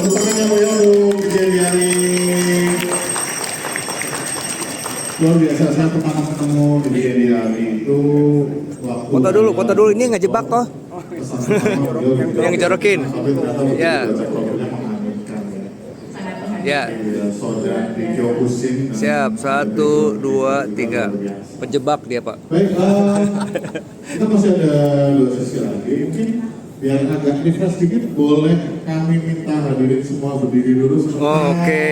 Tepuk tangan yang meriah untuk Jeliani. Luar biasa, saya pernah ketemu di Jeliani itu waktu. Foto dulu ini ngejebak toh. Yang ngejorokin. Ya. Ya. Siap, 1, 2, 3. Penjebak dia, Pak. Baik, kita masih ada 2 sesi lagi. Mungkin biar agak refresh sedikit, boleh kami minta hadirin semua berdiri dulu. Oke.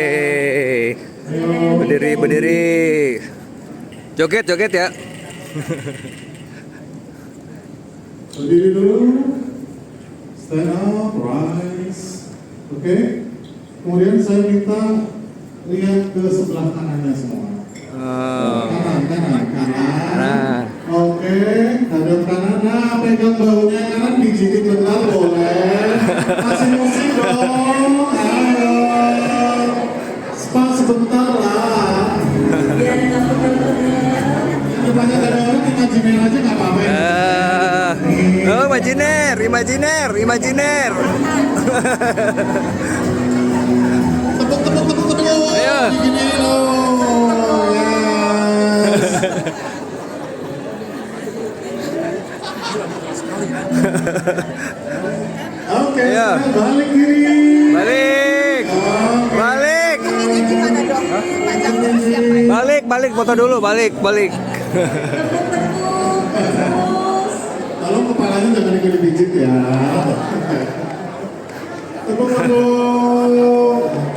Berdiri. Joget ya. Berdiri dulu. Stand up, rise. Oke. Kemudian saya minta lihat ke sebelah kanannya semua. Kanan. Nah. Oke, hadap kanan. Nah, pegang bahunya kanan, dijigit bentar boleh. Kasih musik dong. Ayo. Spa sebentar lah. Biar nggak pegel-pegel. Banyak ada orang imajiner aja nggak apa-apa. Oh, imajiner. Tepuk. Ayo. Begini loh. Yes. Oke, Ayo. balik kiri. Balik, foto dulu, balik. Tolong kepalanya jangan dipijit ya. Tepuk.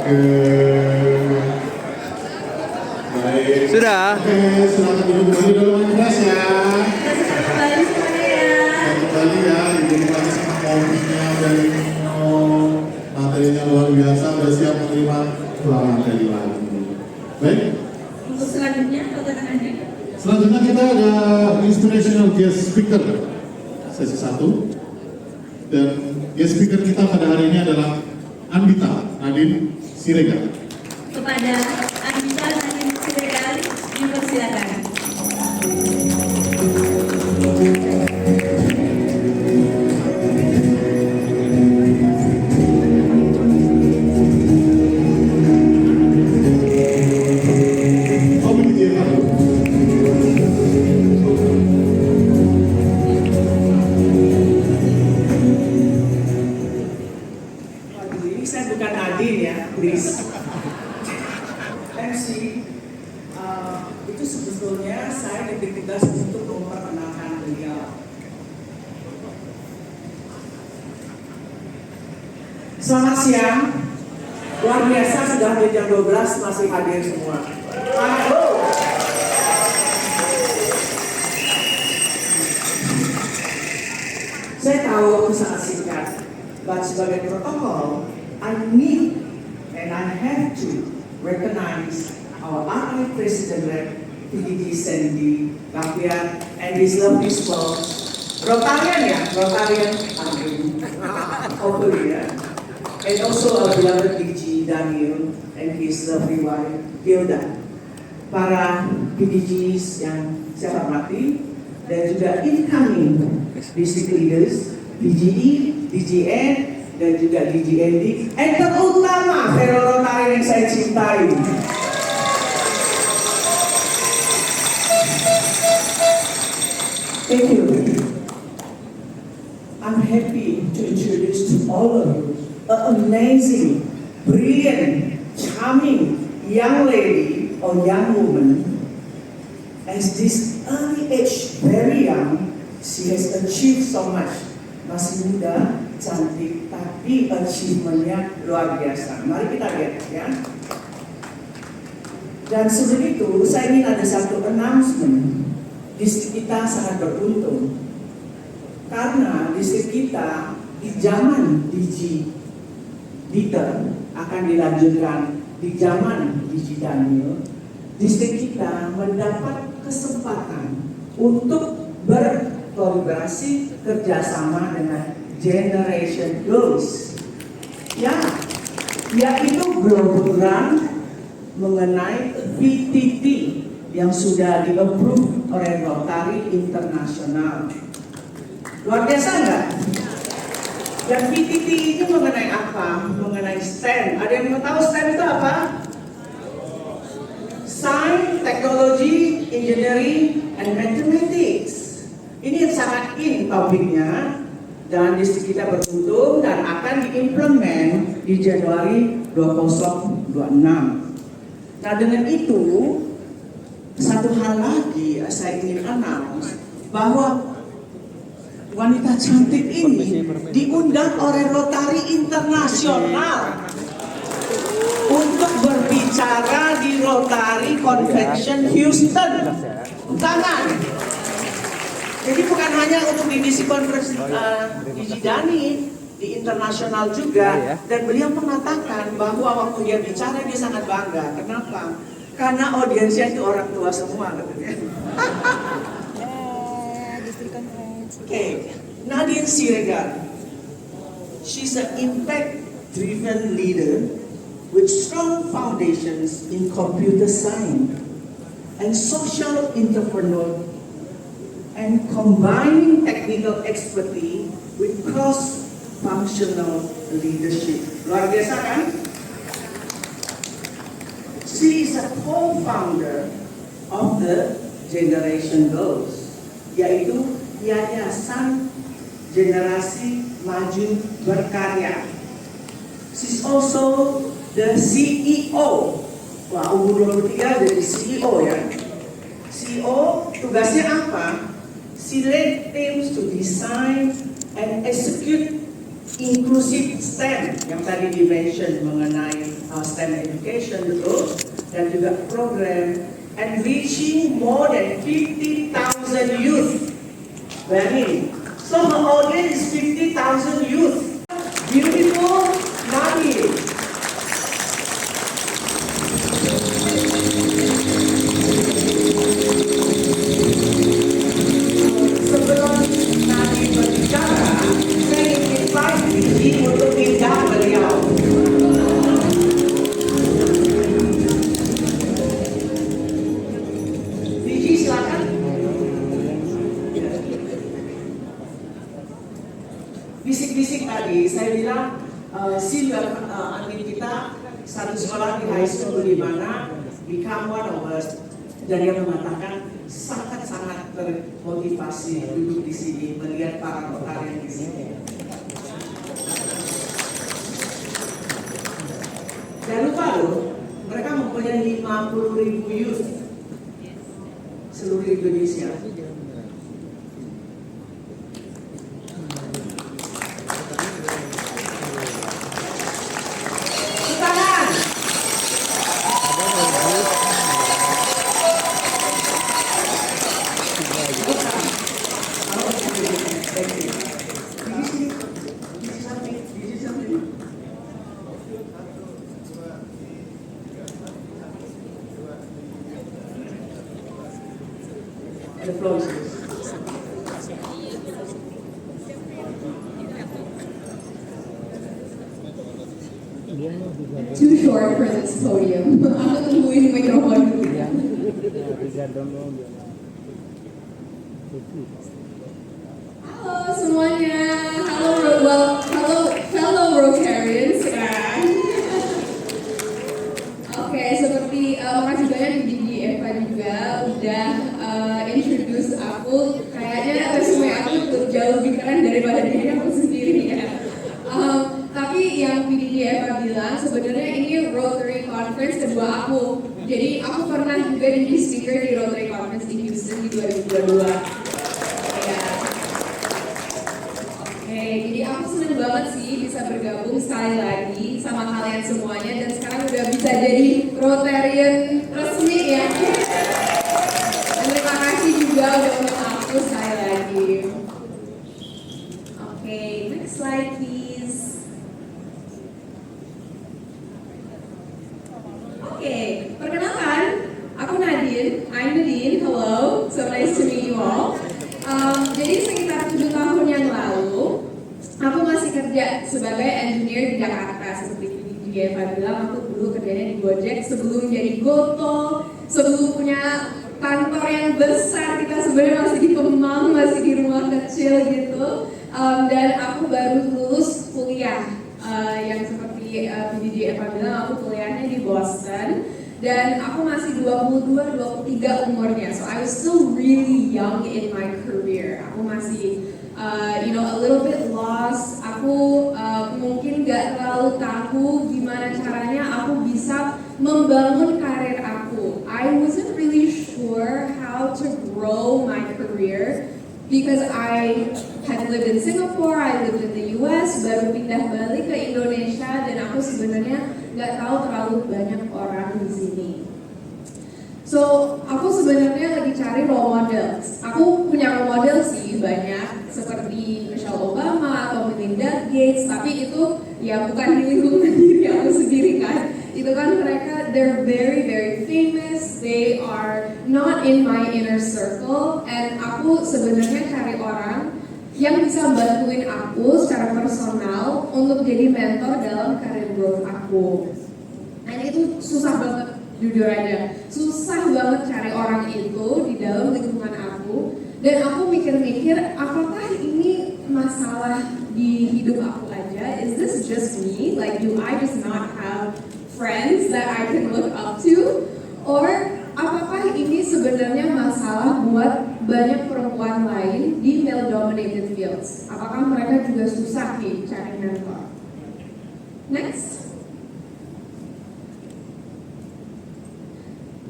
Oke. Baik. Sudah. Oke, silakan duduk dulu Mas ya. Kembali semuanya ya. Kembali ya, dinikmati sama kopinya dari minum. Materinya luar biasa, udah siap menerima dua materi lagi. Baik. Untuk selanjutnya, pertanyaannya. Selanjutnya kita ada inspirational guest speaker sesi 1. Dan guest speaker kita pada hari ini adalah Anbita Nadine Siregar. Kepada Anbita Nadine Siregar, dipersilakan. Saya bukan Nadine ya, please. MC, itu sebetulnya saya diberi tugas untuk memperkenalkan beliau. Selamat siang, luar biasa sudah di jam 12 masih hadir semua. Halo. Saya tahu waktu sangat singkat, but sebagai protokol, I need and I have to recognize our RI President PDG Sandy Gavian and his lovely spouse, Rotarian Amin, hopefully ya, and also our beloved DG Daniel and his lovely wife Hilda. Para PDGs yang saya hormati dan juga incoming district leaders, DGE, DGN, dan juga DGND, and terutama fellow Rotarian yang saya cintai. Thank you. I'm happy to introduce to all of you an amazing, brilliant, charming young lady or young woman. As this early age, very young, she has achieved so much. Masih muda, cantik, tapi achievementnya luar biasa. Mari kita lihat ya. Dan sebelum itu, saya ingin ada satu announcement. Distrik kita sangat beruntung karena distrik kita di zaman DG Dieter akan dilanjutkan di zaman DG Daniel. Distrik kita mendapat kesempatan untuk berkolaborasi kerjasama dengan Generation Goals, ya, yaitu Global Grant mengenai VTT yang sudah di-approve oleh Rotary Internasional. Luar biasa enggak? Dan PTT ini mengenai apa? Mengenai STEM. Ada yang mau tahu STEM itu apa? Science, Technology, Engineering, and Mathematics. Ini yang sangat in topiknya. Dan distrik kita beruntung dan akan diimplement di Januari 2026. Nah dengan itu, satu hal lagi saya ingin announce bahwa wanita cantik ini diundang oleh Rotary Internasional untuk berbicara di Rotary Convention Houston. Tangan. Jadi bukan hanya untuk di DC Conference di Jidani, di internasional juga. Dan beliau mengatakan bahwa waktu dia bicara dia sangat bangga. Kenapa? Karena audiensnya itu orang tua semua katanya. Okay, Nadine Siregar. She's an impact-driven leader with strong foundations in computer science and social entrepreneur and combining technical expertise with cross-functional leadership. Luar biasa kan? She is a co-founder of the Generation Goals, yaitu Yayasan Generasi Maju Berkarya. She's also the CEO. Wah, umur 23 jadi CEO ya. CEO tugasnya apa? She led teams to design and execute inclusive STEM yang tadi di-mention mengenai STEM education betul, dan juga program and reaching more than 50,000 youth. Very. So her audience is 50,000 youth. Beautiful Nadine. Sebelum Nadine berbicara, saya ingin invite Didi untuk pindah beliau. Didi silakan. Bisik-bisik tadi, saya bilang senior admin kita satu sekolah di high school di mana become one of us, dan dia mengatakan sangat-sangat termotivasi duduk di sini melihat para Rotarian di sini. Jangan lupa loh, mereka mempunyai 50.000 youth seluruh Indonesia. The floor is yours. Too short for this podium. Aku tungguin mikrofon dulu. Halo semuanya, halo fellow Rotarians. Oke, seperti makasih banyak di Eva juga udah introduce aku. Kayaknya resume aku jauh lebih keren daripada diri aku sendiri ya. Tapi yang PDD Eva bilang sebenarnya ini Rotary Conference kedua aku. Jadi aku pernah juga jadi speaker di Rotary Conference di Houston di 2022. Ya. Oke, jadi aku senang banget sih bisa bergabung sekali lagi sama kalian semuanya, dan sekarang udah bisa jadi Rotarian resmi ya. Dan terima kasih juga udah undang aku sekali lagi. Oke, next slide please. Oke, perkenalkan, aku Nadine. I'm Nadine. Hello, so nice to meet you all. Jadi sekitar 7 tahun yang lalu, aku masih kerja sebagai engineer di Jakarta. Seperti Eva bilang, aku dulu kerjanya di Gojek sebelum jadi Goto, sebelum punya kantor yang besar, kita sebenarnya masih di Kemang, masih di rumah kecil gitu. Dan aku baru lulus kuliah, yang seperti PDD Eva bilang, aku kuliahnya di Boston. Dan aku masih 22-23 umurnya, so I was still really young in my career. Aku masih a little bit lost. Aku mungkin gak terlalu tahu gimana caranya aku bisa membangun karir aku. I wasn't really sure how to grow my career because I had lived in Singapore, I lived in the US, baru pindah balik ke Indonesia, dan aku sebenarnya gak tahu terlalu banyak orang di sini. So, aku sebenarnya lagi cari role models. Aku punya role model sih banyak, seperti Michelle Obama atau Melinda Gates, tapi itu ya bukan di lingkungan diri aku sendiri kan. Itu kan mereka, they're very very famous, they are not in my inner circle, and aku sebenarnya cari orang yang bisa bantuin aku secara personal untuk jadi mentor dalam career growth aku. Dan itu susah banget, jujur aja, susah banget cari orang itu di dalam lingkungan aku. Dan aku mikir-mikir, apakah ini masalah di hidup aku aja? Is this just me? Like, do I just not have friends that I can look up to? Or apakah ini sebenarnya masalah buat banyak perempuan lain di male-dominated fields? Apakah mereka juga susah nih cari mentor? Next.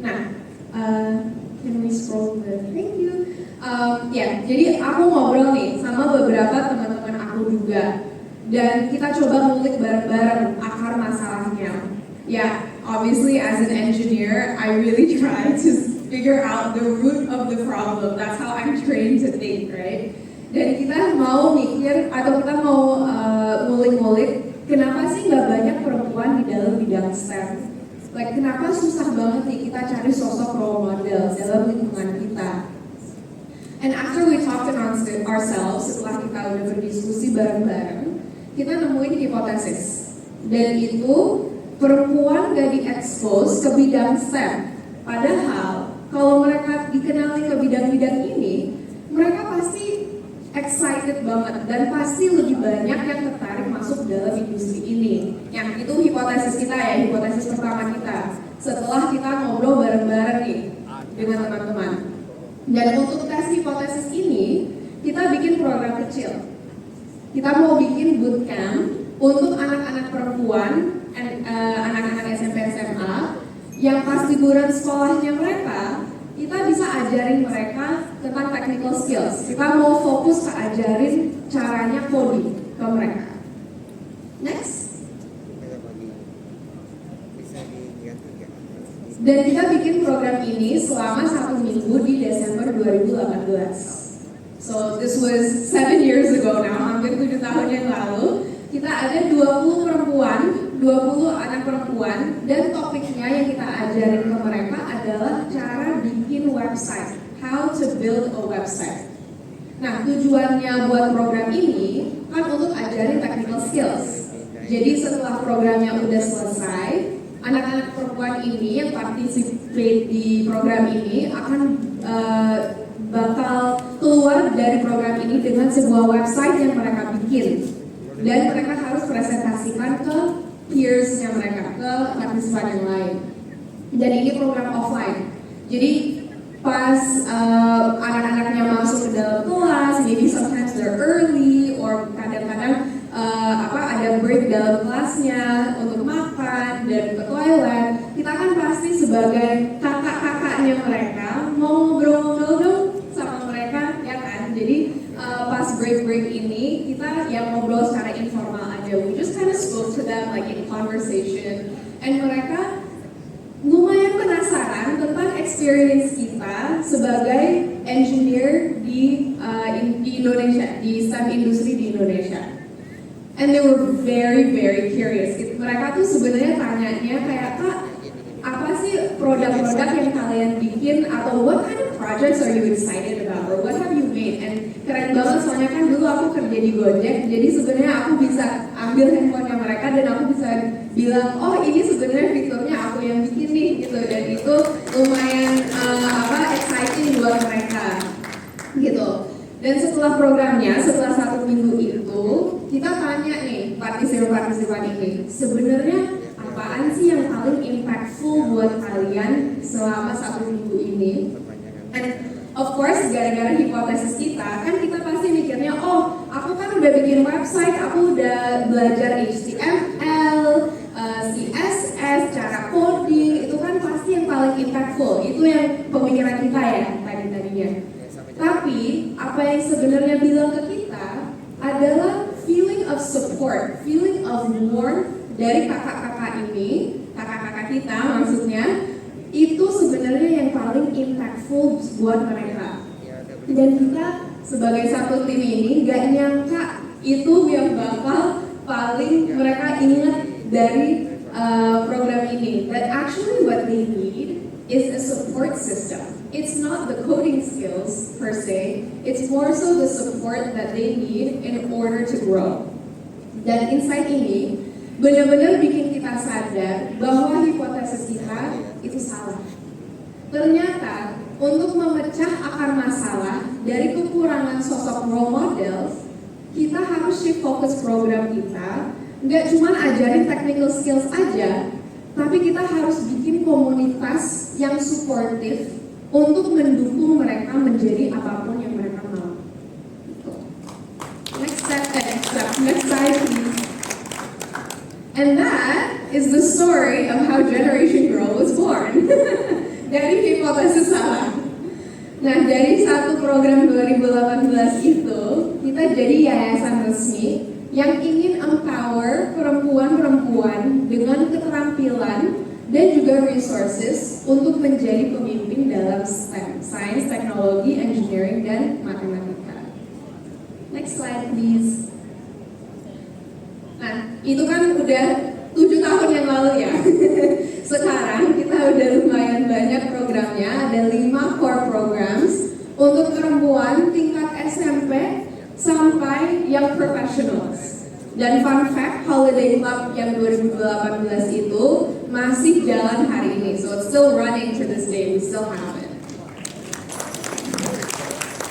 Nah, can we scroll the thank you? Jadi aku ngobrol nih sama beberapa teman-teman aku juga, dan kita coba ngulik bareng-bareng akar masalahnya. Obviously as an engineer, I really try to figure out the root of the problem. That's how I'm trained to think, right? Dan kita mau mikir atau kita mau ngulik-ngulik, kenapa sih nggak banyak perempuan di dalam bidang STEM? Like, kenapa susah banget nih kita cari sosok role model dalam lingkungan kita? And after we talked amongst ourselves, setelah kita udah berdiskusi bareng-bareng, kita nemuin hipotesis. Dan itu, perempuan gak di-expose ke bidang STEM. Padahal, kalau mereka dikenali ke bidang-bidang ini, mereka pasti excited banget dan pasti lebih banyak yang tertarik masuk dalam industri ini. Yang itu hipotesis kita ya, hipotesis pertama kita. Setelah kita ngobrol bareng-bareng nih dengan teman-teman. Dan untuk tes hipotesis ini, kita bikin program kecil. Kita mau bikin bootcamp untuk anak-anak perempuan, anak-anak SMP SMA yang pas liburan sekolahnya mereka, kita bisa ajarin mereka tentang technical skills. Kita mau fokus ke ajarin caranya coding ke mereka. Next. Dan kita bikin program ini selama 1 minggu di Desember 2018. So this was 7 years ago now, hampir 7 tahun yang lalu. Kita ada 20 perempuan, 20 anak perempuan, dan topiknya yang kita ajarin ke mereka adalah cara bikin website, how to build a website. Nah, tujuannya buat program ini kan untuk ajarin technical skills. Jadi setelah programnya udah selesai, anak-anak perempuan ini yang participate di program ini akan bakal keluar dari program ini dengan sebuah website yang mereka bikin. Dan mereka harus presentasikan ke peers-nya mereka, ke partisipan yang lain. Dan ini program offline. Jadi pas anak-anaknya masuk ke dalam kelas, maybe sometimes they're early, or kadang-kadang ada break dalam kelasnya untuk makan dan ke toilet, kita kan pasti sebagai kakak-kakaknya mereka mau ngobrol-ngobrol dong sama mereka, ya kan? Jadi pas break ini kita yang ngobrol secara informal aja. We just kind of spoke to them like in conversation, and mereka lumayan penasaran tentang experience kita sebagai engineer di Indonesia, di STEM industri di Indonesia. And they were very very curious. Mereka tuh sebenarnya tanyanya kayak, Kak, apa sih produk-produk yang kalian bikin, atau what kind of projects are you excited about, or what have you made? And keren banget, soalnya kan dulu aku kerja di Gojek, jadi sebenarnya aku bisa ambil handphonenya mereka dan aku bisa bilang, oh ini sebenarnya fiturnya aku yang bikin nih gitu. Dan itu lumayan exciting buat mereka gitu. Dan setelah programnya, setelah 1 minggu itu, kita tanya nih partisipan ini, sebenarnya apaan sih yang paling impactful buat kalian selama 1 minggu ini? And of course, gara-gara hipotesis kita, kan kita pasti mikirnya, oh aku kan udah bikin website, aku udah belajar HTML, CSS, cara coding, itu kan pasti yang paling impactful. Itu yang pemikiran kita ya tadinya. Tapi apa yang sebenarnya bilang ke kita adalah feeling of support, feeling of warmth dari kakak-kakak ini, kakak-kakak kita maksudnya, itu sebenarnya yang paling impactful buat mereka. Dan kita sebagai satu tim ini gak nyangka itu yang bakal paling mereka ingat dari program ini. That actually what they need is a support system. It's not the coding skills per se, it's more so the support that they need in order to grow. Dan insight ini benar-benar bikin kita sadar bahwa hipotesis kita itu salah. Ternyata untuk memecah akar masalah dari kekurangan sosok role models, kita harus shift fokus program kita, nggak cuma ajarin technical skills aja, tapi kita harus bikin komunitas yang suportif untuk mendukung mereka menjadi apapun yang mereka mau. Next slide please. And that is the story of how Generation Girl was born. Dari hipotesis salah. Nah, dari satu program 2018 itu, kita jadi yayasan resmi yang ingin empower perempuan-perempuan dengan keterampilan dan juga resources untuk menjadi pemimpin dalam STEM, Science, Teknologi, Engineering, dan Matematika. Next slide please. Nah, itu kan udah 7 tahun yang lalu ya. Sekarang kita udah lumayan banyak programnya, ada 5 core programs untuk perempuan tingkat SMP sampai young professionals. Dan fun fact, Holiday Club yang 2018 itu masih jalan hari ini. So it's still running to this day, we still have it.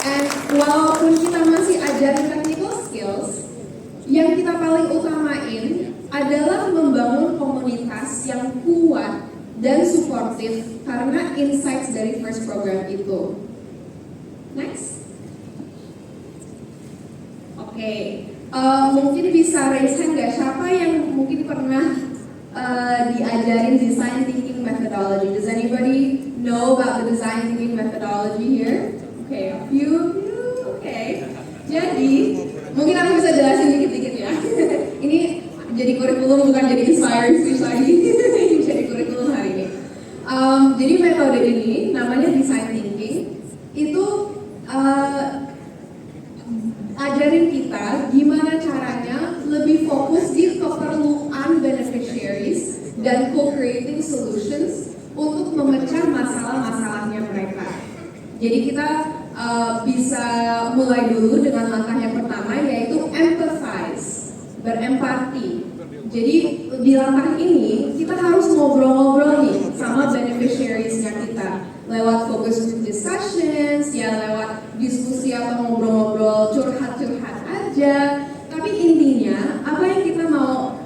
And walaupun kita masih ajarin technical skills, yang kita paling utamain adalah membangun komunitas yang kuat dan suportif karena insights dari first program itu. Next. Oke. Mungkin bisa raise hand nggak? Siapa yang mungkin pernah diajarin design thinking methodology? Does anybody know about the design thinking methodology here? Okay, a few of you. Okay. Jadi mungkin aku bisa jelasin dikit-dikit ya. Ini jadi kurikulum, bukan jadi inspiring speech lagi. Ini jadi kurikulum hari ini. Jadi metode ini namanya design thinking. Itu ajarin kita gimana caranya lebih fokus di keperluan beneficiaries dan co-creating solutions untuk memecah masalah-masalahnya mereka. Jadi kita bisa mulai dulu dengan langkah yang pertama, yaitu empathize, berempati. Jadi di langkah ini kita harus ngobrol-ngobrol nih sama beneficiaries-nya kita lewat focus group discussions, ya lewat diskusi atau ngobrol-ngobrol curhat-curhat aja. Tapi intinya apa yang kita mau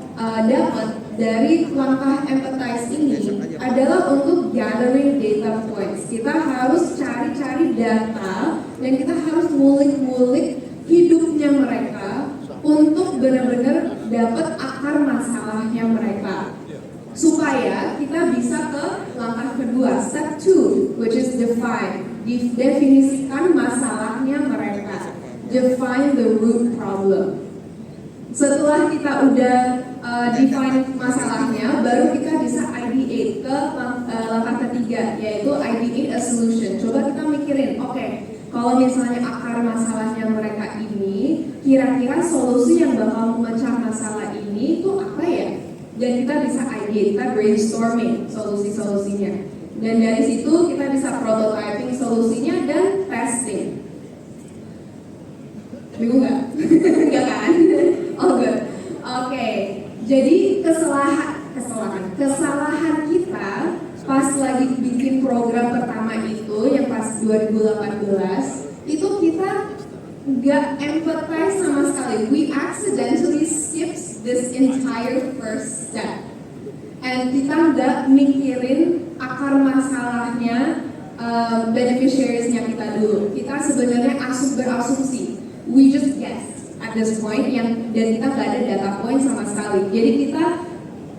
dapat dari langkah empathize ini adalah untuk gathering data points. Kita harus cari-cari data dan kita harus ngulik-ngulik hidupnya mereka untuk benar-benar dapat akar masalahnya mereka. Supaya kita bisa ke langkah kedua, step 2, which is define. Definisikan masalahnya mereka. Define the root problem. Setelah kita udah define masalahnya, baru kita bisa ideate ke langkah ketiga, yaitu ideate a solution. Coba kita mikirin, oke, kalau misalnya akar masalahnya mereka ini, kira-kira solusi yang bakal memecah masalah ini itu apa ya? Dan kita bisa ideate, kita brainstorming solusi-solusinya. Dan dari situ kita bisa prototyping solusinya dan testing. Bingung nggak? Nggak kan? Oh good. Oke. Jadi kesalahan kita pas lagi bikin program pertama itu itu yang pas 2018 itu kita nggak empathize sama sekali. We accidentally skipped this entire first step. And kita nggak mikirin akar masalahnya beneficiariesnya kita dulu. Kita sebenarnya berasumsi. We just guessed at this point dan kita nggak ada data point sama sekali. Jadi kita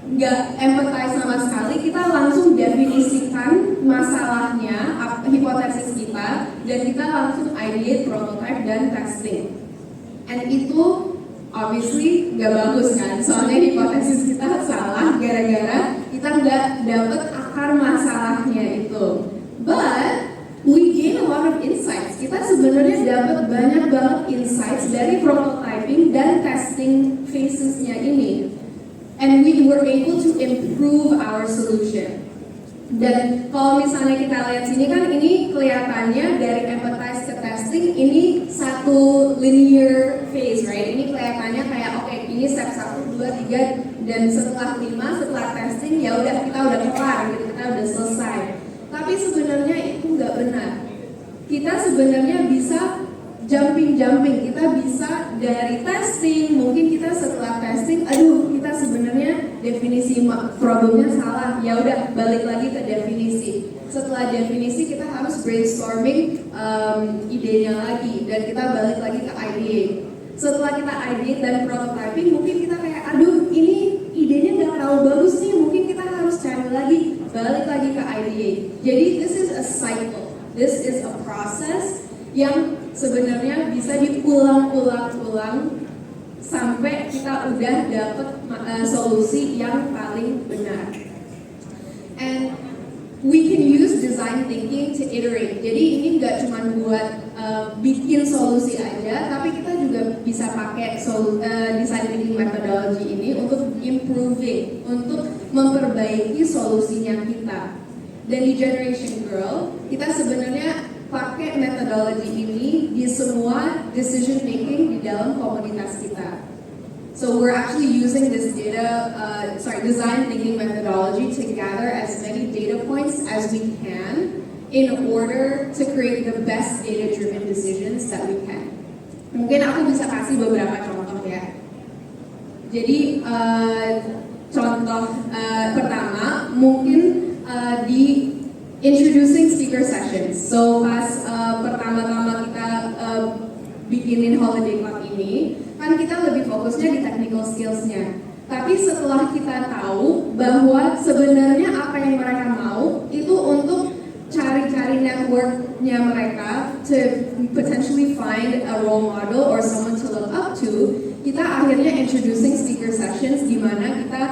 nggak empathize sama sekali, kita langsung definisikan masalahnya, hipotesis kita, dan kita langsung ideate, prototype, dan testing. And itu obviously nggak bagus kan, soalnya hipotesis kita salah gara-gara kita nggak dapet akar masalahnya itu. But we gain a lot of insights. Kita sebenarnya dapat banyak banget insights dari prototyping dan testing phases-nya ini. And we were able to improve our solution. Dan kalau misalnya kita lihat sini kan ini kelihatannya dari empathize ke testing ini satu linear phase, right? Ini kelihatannya kayak oke, ini step 1, 2, 3 dan setelah 5 setelah testing ya udah kita udah kelar gitu, kita udah selesai. Tapi sebenarnya itu nggak benar. Kita sebenarnya bisa jumping, kita bisa dari testing, mungkin kita setelah testing, kita sebenarnya definisi problemnya salah, ya udah balik lagi ke definisi. Setelah definisi kita harus brainstorming idenya lagi, dan kita balik lagi ke ideate. Setelah kita ideate dan prototyping, mungkin kita kayak, ini idenya nggak terlalu bagus nih, mungkin kita harus cari lagi, balik lagi ke ideate. Jadi this is a cycle, this is a process yang sebenarnya bisa diulang-ulang sampai kita udah dapet solusi yang paling benar. And we can use design thinking to iterate. Jadi ini nggak cuma buat bikin solusi aja, tapi kita juga bisa pakai design thinking methodology ini untuk improving, untuk memperbaiki solusinya kita. Dan di Generation Girl, kita sebenarnya pakai metodologi ini di semua decision making di dalam komunitas kita. So we're actually using this design thinking methodology to gather as many data points as we can in order to create the best data-driven decisions that we can. Mungkin aku bisa kasih beberapa contoh ya. Jadi contoh pertama mungkin di introducing speaker sessions. So pas pertama-tama kita bikinin holiday club ini, kan kita lebih fokusnya di technical skills-nya. Tapi setelah kita tahu bahwa sebenarnya apa yang mereka mau itu untuk cari-cari network-nya mereka to potentially find a role model or someone to look up to, kita akhirnya introducing speaker sessions di mana kita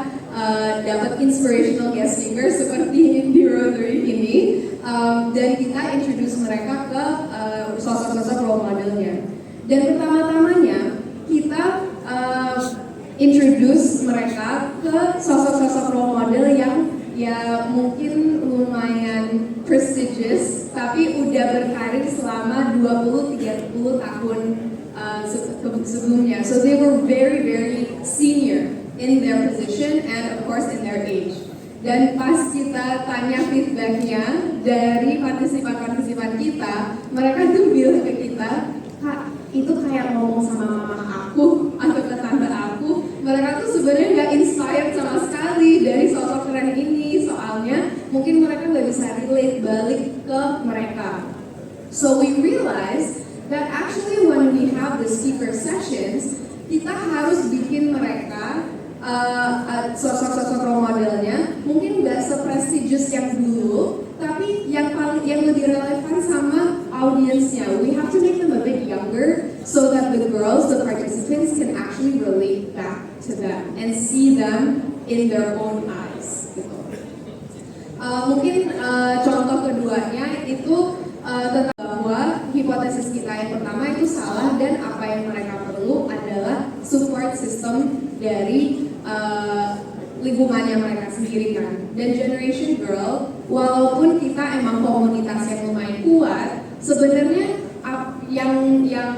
dapat inspirational guest speakers seperti di Rotary ini, dan kita introduce mereka ke sosok-sosok role modelnya. Dan pertama-tamanya kita introduce mereka ke sosok-sosok role model yang ya mungkin lumayan prestigious, tapi udah berkarir selama 20-30 tahun sebelumnya. So they were very, very senior in their position and of course in their age. Dan pas kita tanya feedbacknya dari partisipan-partisipan kita, mereka tuh bilang ke kita, Kak, itu kayak ngomong sama mama aku atau ke tante aku. Mereka tuh sebenarnya nggak inspired sama sekali dari sosok keren ini, soalnya mungkin mereka nggak bisa relate balik ke mereka. So we realized that actually when we have the speaker sessions, kita harus bikin mereka sosok-sosok role modelnya mungkin nggak seprestigious yang dulu, tapi yang lebih relevan sama audiensnya. We have to make them a bit younger so that the girls, the participants, can actually relate back to them and see them in their own eyes. Gitu. Mungkin contoh keduanya itu tentang bahwa hipotesis kita yang pertama itu salah, dan apa yang mereka perlu adalah support system dari lingkungannya mereka sendiri kan. Dan Generation Girl, walaupun kita emang komunitas yang lumayan kuat, sebenarnya yang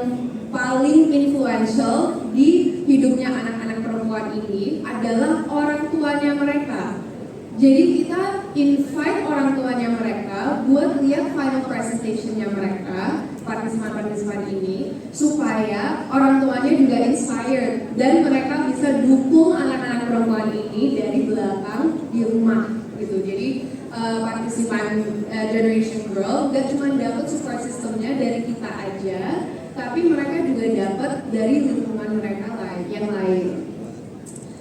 paling influential di hidupnya anak-anak perempuan ini adalah orang tuanya mereka. Jadi kita invite orang tuanya mereka buat lihat final presentation-nya mereka, partisipan-partisipan ini, supaya orang tuanya juga inspired dan mereka bisa dukung anak-anak perempuan ini dari belakang di rumah gitu. Jadi partisipan Generation Girl gak cuma dapat support systemnya dari kita aja, tapi mereka juga dapat dari lingkungan mereka yang lain.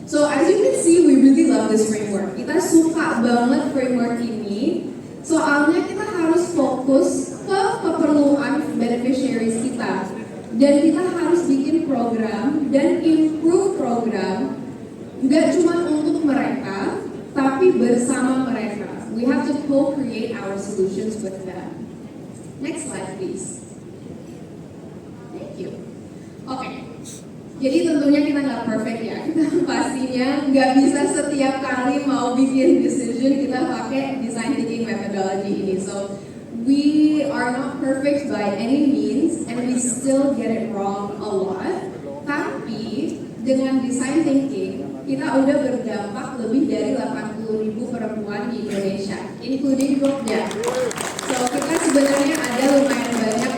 So as you can see, we really love this framework. Kita suka banget framework ini. Soalnya kita harus fokus ke keperluan beneficiaries kita. Dan kita harus bikin program dan improve program nggak cuma untuk mereka, tapi bersama mereka. We have to co-create our solutions with them. Next slide, please. Thank you. Oke. Jadi tentunya kita nggak perfect ya, kita pastinya nggak bisa setiap kali mau bikin decision kita pakai design thinking methodology ini. So we are not perfect by any means and we still get it wrong a lot. Tapi dengan design thinking kita udah berdampak lebih dari 80.000 perempuan di Indonesia, including Jogja. So kita sebenarnya ada lumayan banyak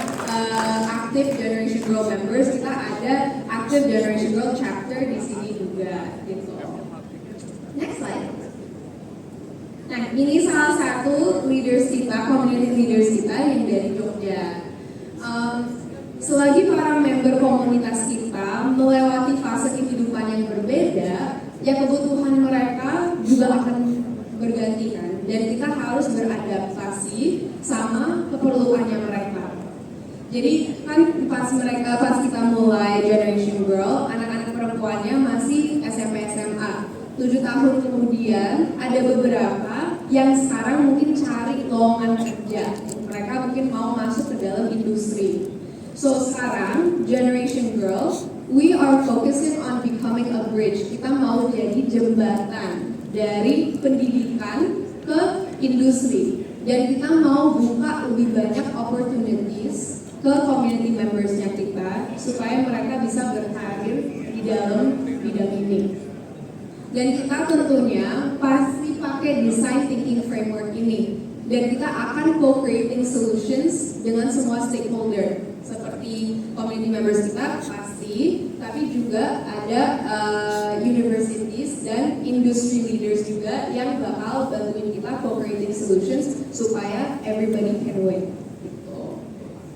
active Generation Girl members, kita ada active Generation Girl chapter di sini juga gitu. Next slide. Nah, ini salah satu leaders kita, community leaders kita yang dari Jogja. Selagi para member komunitas kita melewati fase kehidupan yang berbeda, ya kebutuhan mereka juga akan bergantian dan kita harus beradaptasi sama keperluannya mereka. Jadi kan pas kita mulai Generation Girl, anak-anak perempuannya masih SMP SMA. 7 tahun kemudian ada beberapa yang sekarang mungkin cari lowongan kerja. Mereka mungkin mau masuk ke dalam industri. So sekarang Generation Girl, we are focusing on becoming a bridge. Kita mau jadi jembatan dari pendidikan ke industri. Dan kita mau buka lebih banyak opportunities ke community members-nya kita supaya mereka bisa berkarir di dalam bidang ini. Dan kita tentunya pasti pakai design thinking framework ini. Dan kita akan co-creating solutions dengan semua stakeholder seperti community members kita pasti, tapi juga ada universities dan industry leaders juga yang bakal bantuin kita co-creating solutions supaya everybody can win.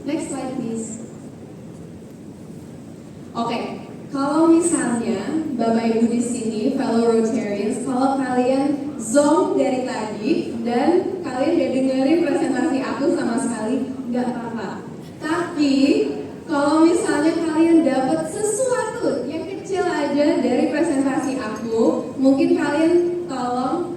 Next slide please. Oke, kalau misalnya Bapak Ibu di sini, fellow Rotarians, kalau kalian zong dari tadi dan kalian gak dengerin presentasi aku sama sekali, gak apa-apa. Tapi kalau misalnya kalian dapat sesuatu yang kecil aja dari presentasi aku, mungkin kalian tolong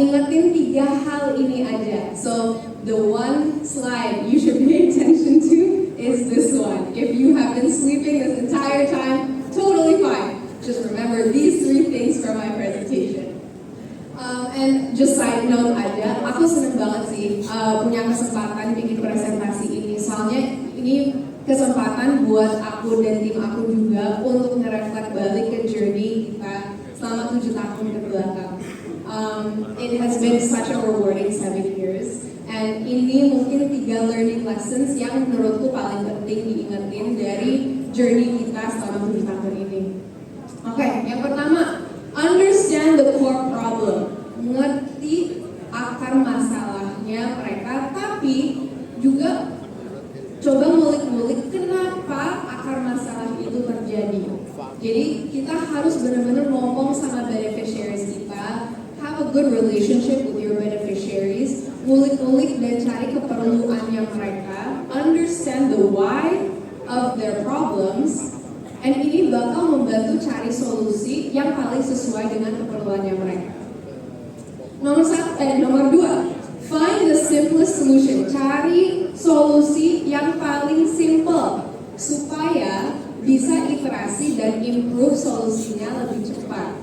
ingetin 3 hal ini aja. So the one slide you should pay attention to is this one. If you have been sleeping this entire time, totally fine. Just remember these 3 things from my presentation. And just side note aja, aku seneng banget sih punya kesempatan bikin presentasi ini. Soalnya ini kesempatan buat aku dan tim aku juga untuk ngereflect balik ke journey kita selama 7 tahun ke belakang. It has been such a rewarding 7 years. And ini mungkin 3 learning lessons yang menurutku paling penting diingetin dari journey kita selama 7 tahun ini. Oke, yang pertama, understand the core problem. Ngerti akar masalahnya mereka, tapi juga coba ngulik-ngulik kenapa akar masalah itu terjadi. Jadi kita harus benar-benar ngomong sama beneficiaries kita, have a good relationship with your beneficiaries, ngulik-ngulik dan cari keperluannya mereka, understand the why of their problems, and ini bakal membantu cari solusi yang paling sesuai dengan keperluannya mereka. Nomor 2, find the simplest solution. Cari solusi yang paling simple supaya bisa iterasi dan improve solusinya lebih cepat.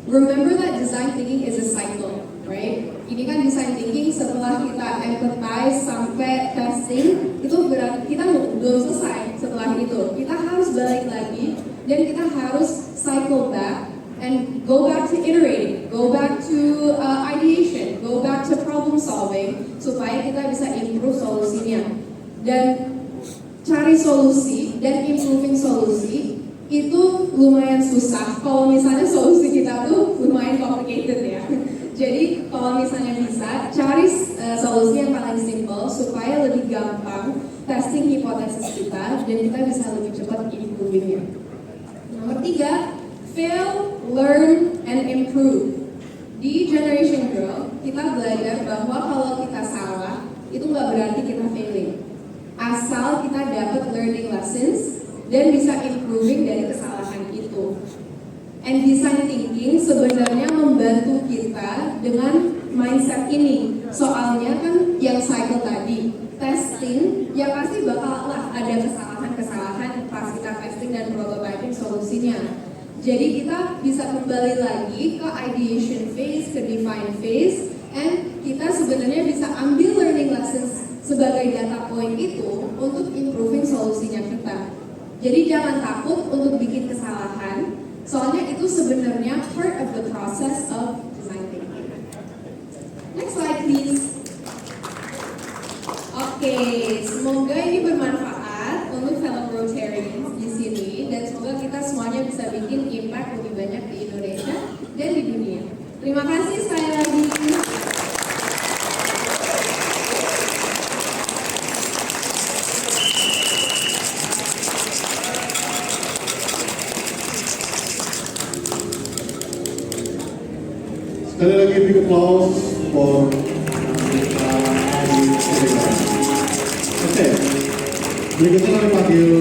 Remember that design thinking is a cycle, right? Ini kan design thinking setelah kita empathize sampai testing, itu berarti kita belum selesai setelah itu. Kita harus balik lagi dan kita harus cycle back and go back to iterating, go back to ideation, go go back to problem solving supaya kita bisa improve solusinya. Dan cari solusi dan improving solusi itu lumayan susah kalau misalnya solusi kita tuh lumayan complicated ya. Jadi kalau misalnya bisa cari solusi yang paling simple supaya lebih gampang testing hipotesis kita dan kita bisa lebih cepat improvingnya. Nomor 3, fail, learn, and improve. Di Generation Girl kita belajar bahwa kalau kita salah itu nggak berarti kita failing. Asal kita dapat learning lessons dan bisa improving dari kesalahan itu. And design thinking sebenarnya membantu kita dengan mindset ini. Soalnya kan yang cycle tadi, testing, ya pasti bakal lah ada kesalahan-kesalahan pas kita testing dan prototyping solusinya. Jadi kita bisa kembali lagi ke ideation phase, ke define phase, and kita sebenarnya bisa ambil learning lessons sebagai data point itu untuk improving solusinya kita. Jadi jangan takut untuk bikin kesalahan, soalnya itu sebenarnya part of the process of design thinking. Next slide please. Oke, semoga ini bermanfaat untuk fellow Rotarians di sini dan semoga kita semuanya bisa bikin impact lebih banyak di Indonesia dan di dunia. Terima kasih sekali lagi. Sekali lagi big applause for Oke, berikutnya kami panggil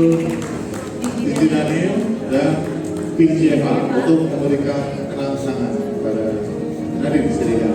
Didi Daniel dan Pink JFR untuk memberikan tangan kepada Nadine Siregar.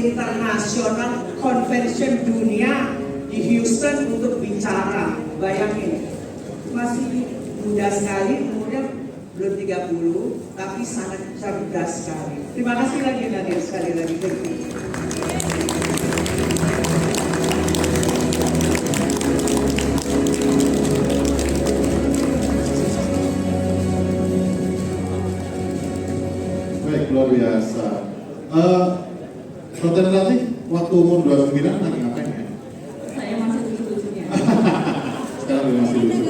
International Convention Dunia di Houston untuk bicara. Bayangin, masih muda sekali, umurnya belum 30, tapi sangat cerdas sekali. Terima kasih lagi Nadia sekali lagi. Baik, luar biasa. Saudara nanti waktu umur 29 lagi ngapain ya? Saya masih lucu-lucunya. Sekarang udah masih lucu.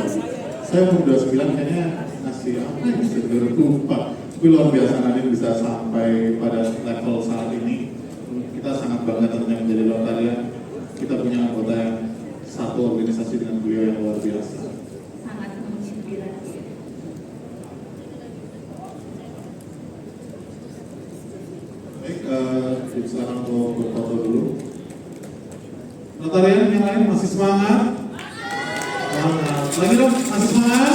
Saya umur 29 kayaknya masih apa ya? Masih lupa. Tapi luar biasa Nadine bisa sampai pada level saat ini. Kita sangat bangga tentunya menjadi Rotarian. Kita punya anggota yang satu organisasi dengan beliau yang luar biasa. Sangat menginspirasi. Baik, silakan untuk berfoto dulu. Rotarian yang lain masih semangat? Semangat. Lagi dong, masih semangat?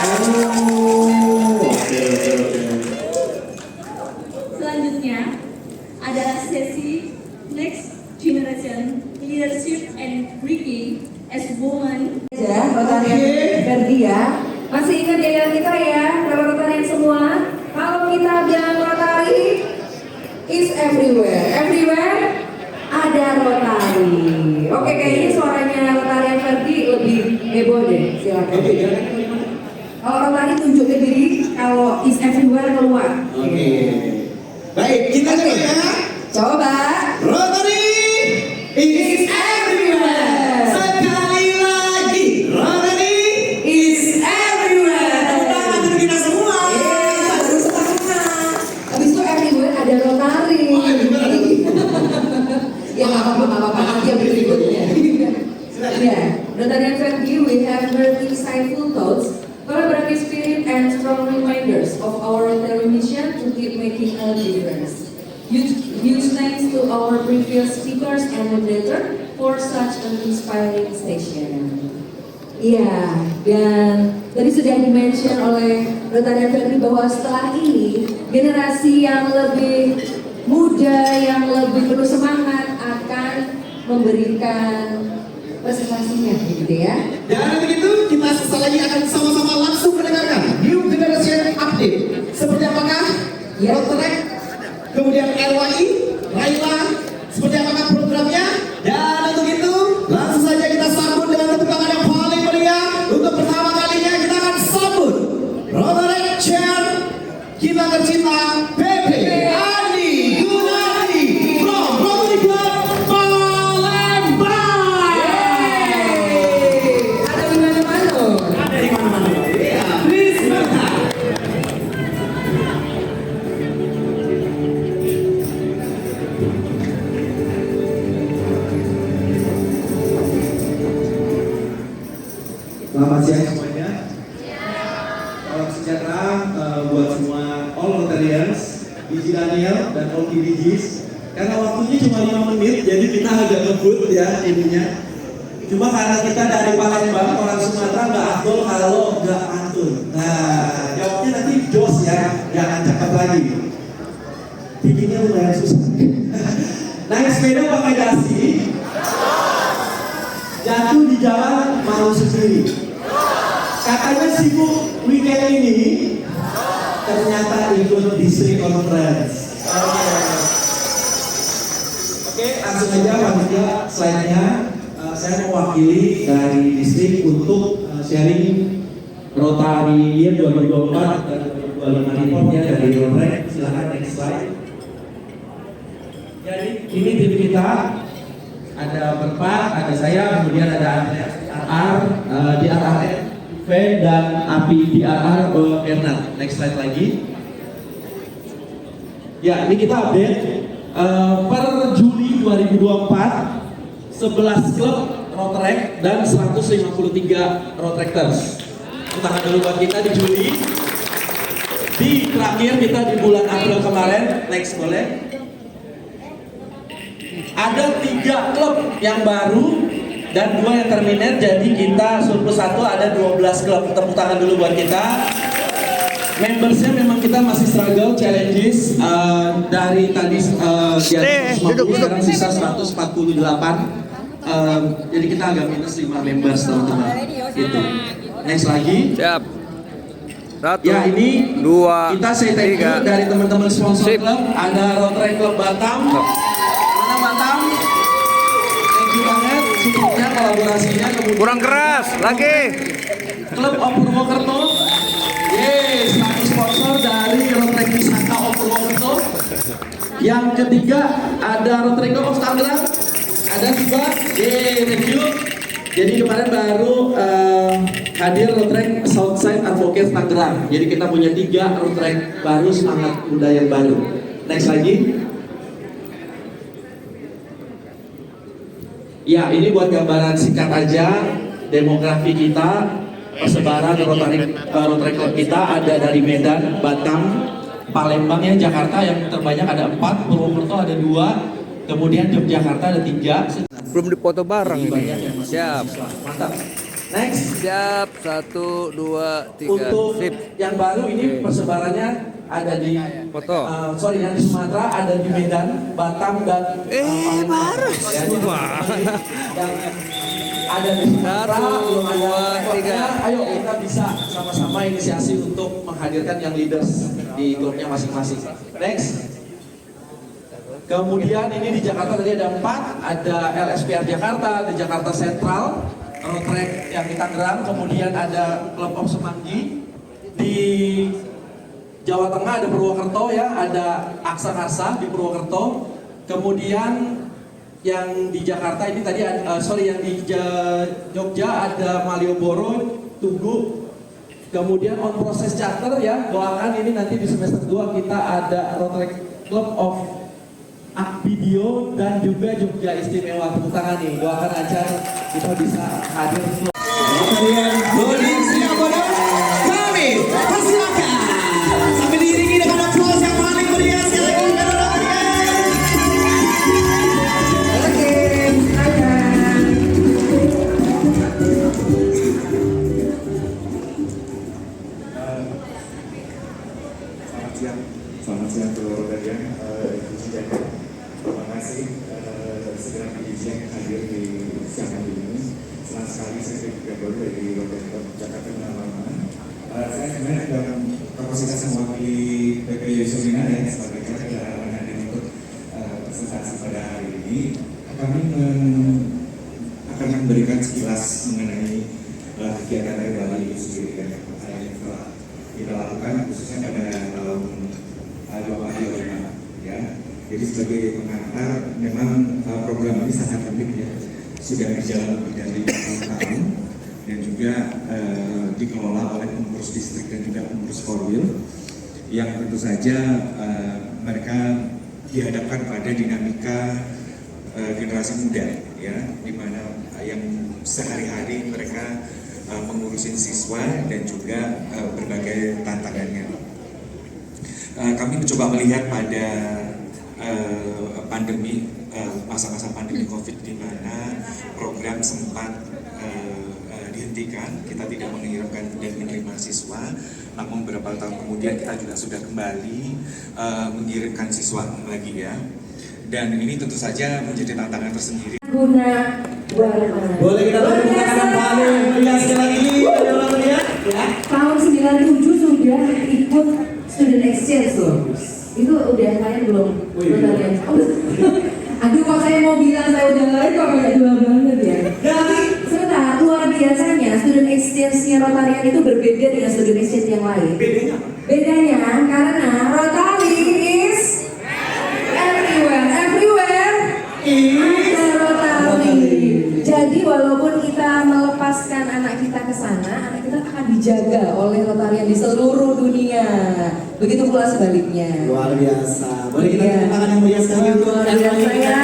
Oh, oke. Selanjutnya adalah sesi Next Generation Leadership and Bringing as Women. Ya, Rotarian Verdi ya. Masih ingat ya kita ya, kalau Rotarian semua. Kalau kita bilang Rotari is everywhere. Everywhere ada Rotari. Oke, kayaknya suaranya Rotarian Verdi lebih heboh deh. Silakan. Kalau Rotari tunjukin diri, kalau is everywhere keluar. Oke. Baik, kita coba ya. Coba. Rotary is everywhere. Sekali lagi, Rotary Is everywhere. tepuk tangan untuk kita semua. Baru setengah. Habis itu everywhere ada Rotari. Ya nggak apa-apa, nanti yang berikutnya. Ya, Rotarian Verdi, we have heard insightful thoughts, collaborative spirit, and strong reminders of our Rotary mission to keep making a difference. Huge thanks to our previous speakers and moderator for such an inspiring session. Iya, dan tadi sudah di-mention oleh Rotarian Ferdi bahwa setelah ini generasi yang lebih muda, yang lebih penuh semangat akan memberikan presentasinya, gitu ya. Dan begitu kita sesaat lagi akan sama-sama langsung mendengarkan New Generation Update. Seperti apakah Ya. Rotrek, kemudian RWI, Raila, seperti apakah programnya? Dan untuk itu langsung saja kita sambut dengan tepuk tangan yang paling meriah. Untuk pertama kalinya kita akan sambut Rotrek Chair kita tercinta PP Andi Gunadi from Rotary Club Palembang. Ada di mana-mana. Ada di mana-mana. Iya, please welcome. Selamat siang semuanya. Salam sejahtera buat semua all Rotarians, Digi Daniel dan all DGs. Karena waktunya cuma 5 menit, jadi kita agak ngebut ya ininya. Cuma karena kita dari Palembang, orang Sumatera nggak afdol kalau nggak pantun. Nah, jawabnya nanti jos ya, jangan cakep lagi. Bikinnya lumayan susah. Naik sepeda pakai dasi, jatuh di jalan malu sendiri. Katanya sibuk weekend ini, ternyata ikut district conference. Oke, langsung aja panitia slide-nya. Saya mewakili dari distrik untuk sharing Rotary Year 2024 dan 2025 reportnya dari Rotrek. Silahkan next slide. Jadi ini tim kita, ada berempat, ada saya, kemudian ada RR, DRR, V dan API DRR Bernard. Next slide lagi. Ya, ini kita update per Juli 2024. 11 klub Rotrek dan 153 Rotrekters. Tangan dulu buat kita di Juli. Di terakhir kita di bulan April kemarin, next boleh. Ada 3 klub yang baru dan 2 yang terminate, jadi kita surplus 1, ada 12 klub. Tepuk tangan dulu buat kita. Membersnya memang kita masih struggle, challenges dari tadi di atas 150, sekarang sisa 148. Jadi kita agak minus 5 members teman-teman. Gitu. Next lagi. Siap. 1, Ya ini 2, kita say thank you 3. dari teman-teman sponsor Sip. klub. Ada Rotary Club Batam. Mana Batam? Thank you banget supportnya, kolaborasinya. Kemudian Kurang keras, lagi. Klub of Purwokerto. Yeay, selaku sponsor dari Rotary Wisata of Purwokerto. Yang ketiga ada Rotary Club of Tangerang. Ada juga, yeay, thank you. Jadi kemarin baru hadir Rotary Southside Advocates Tangerang. Jadi kita punya 3 Rotary baru, semangat muda yang baru. Next lagi. Ya, ini buat gambaran singkat aja demografi kita, persebaran Rotary Club kita ada dari Medan, Batam, Palembang ya, Jakarta yang terbanyak ada 4, Purwokerto ada 2. Kemudian Yogyakarta ada 3. Belum dipoto bareng Jadi ini. banyak yang masih Siap. mahasiswa. Mantap. Next. Siap. 1, 2, 3. Untuk Sip. yang baru ini Oke. persebarannya ada di Foto. yang di Sumatera, ada di Medan, Batam dan Palembang. baru Ya, semua. yang ada di Sumatera, 1, belum ada 2, klubnya. 3. Ayo kita bisa sama-sama inisiasi untuk menghadirkan yang leaders di klubnya masing-masing. Next. Kemudian ini di Jakarta tadi ada 4, ada LSPR Jakarta, ada Jakarta Sentral, Rotrek yang di Tangerang, kemudian ada Club of Semanggi. Di Jawa Tengah ada Purwokerto ya, ada Aksa Karsa di Purwokerto. Kemudian yang di Jakarta ini tadi yang di Jogja ada Malioboro, Tugu. Kemudian on proses charter ya, doakan ini nanti di semester 2 kita ada Rotary Club of Akbidio dan juga Jogja Istimewa. Tepuk tangan nih, doakan aja kita bisa hadir. Kalian boleh siap kami persilakan Selamat siang seluruh Rotarian. Terima kasih segera yang hadir di siang hari ini. Senang sekali saya Gregor dari Rotary Jakarta Penyelaman. Saya sebenarnya dalam kapasitas mewakili PP Yusufina ya sebagai ketua hadir untuk presentasi pada hari ini. Kami akan memberikan sekilas mengenai kegiatan dari Bali itu sendiri ya, yang telah kita lakukan khususnya pada tahun 2025 ya. Jadi sebagai pengantar, memang program ini sangat unik ya, sudah berjalan lebih dari 4 tahun dan juga dikelola oleh pengurus distrik dan juga pengurus Korwil yang tentu saja mereka dihadapkan pada dinamika generasi muda ya, di mana yang sehari-hari mereka mengurusin siswa dan juga berbagai tantangannya. Kami mencoba melihat pada pandemi, masa-masa pandemi COVID di mana program sempat dihentikan, kita tidak mengirimkan dan menerima siswa, namun beberapa tahun kemudian kita juga sudah kembali mengirimkan siswa lagi ya. Dan ini tentu saja menjadi tantangan tersendiri. Guna Warman. Boleh kita tepuk tangan Pak Melias sekali lagi, ya. Tahun 97 sudah ikut student exchange loh. Itu udah kalian belum? Kalian? Aduh, kok saya mau bilang saya udah lain kok kayak dua banget ya. Tapi sebentar, luar biasanya student exchange-nya Rotarian itu berbeda dengan student exchange yang lain. Bedanya apa? Bedanya karena Rotary is everywhere. Everywhere ada Rotary. Jadi walaupun kita melepaskan anak kita ke sana, anak kita akan dijaga oleh Rotarian di seluruh dunia. Begitu pula sebaliknya. Luar biasa. Boleh kita tepuk tangan yang meriah sekali untuk luar biasa ya.